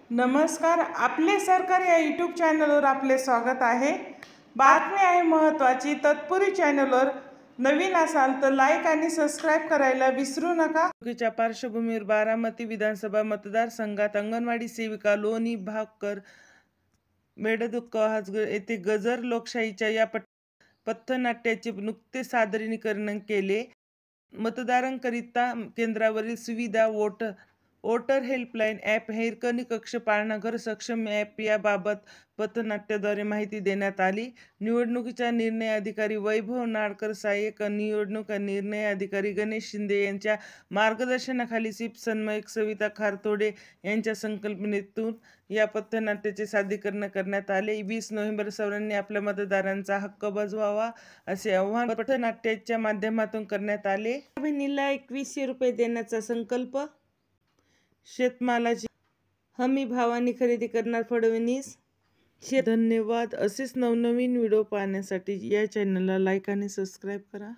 नमस्कार, आपले सरकार या यूट्यूब चॅनलवर आपले स्वागत आहे। बातमी आहे महत्त्वाची। तत्पूर्वी चॅनलवर नवीन असाल तर लाईक आणि सबस्क्राईब करायला विसरू नका। निवडणुकीच्या पार्श्वभूमीवर बारामती विधानसभा मतदारसंघात अंगणवाडी सेविका लोणी भाकर मेडदुक्कहाज येथे गजर लोकशाहीच्या या पथनाट्याचे नुकतेच सादरीकरण केले। मतदारांकरिता केंद्रावरील सुविधा, वोटर हेल्पलाईन ॲप, हिरकणी कक्ष, पाळणाघर सक्षम ॲप याबाबत पथनाट्याद्वारे माहिती देण्यात आली। निवडणुकीचा निर्णय अधिकारी वैभव नाडकर, सहाय्यक निवडणूक निर्णय अधिकारी गणेश शिंदे यांच्या मार्गदर्शनाखाली सीप समन्वयक सविता खारतोडे यांच्या संकल्पनेतून या पथनाट्याचे सादरीकरण करण्यात आले। 20 नोव्हेंबर सर्वांनी आपल्या मतदारांचा हक्क बजवावा असे आवाहन पथनाट्याच्या माध्यमातून करण्यात आले। बहिणीला 2100 रुपये देण्याचा संकल्प, शेतमालाची हमी भावाने खरेदी करणार फडणवीस। धन्यवाद। असेच नवनवीन व्हिडिओ पाहण्यासाठी या चॅनलला लाईक आणि सबस्क्राईब करा।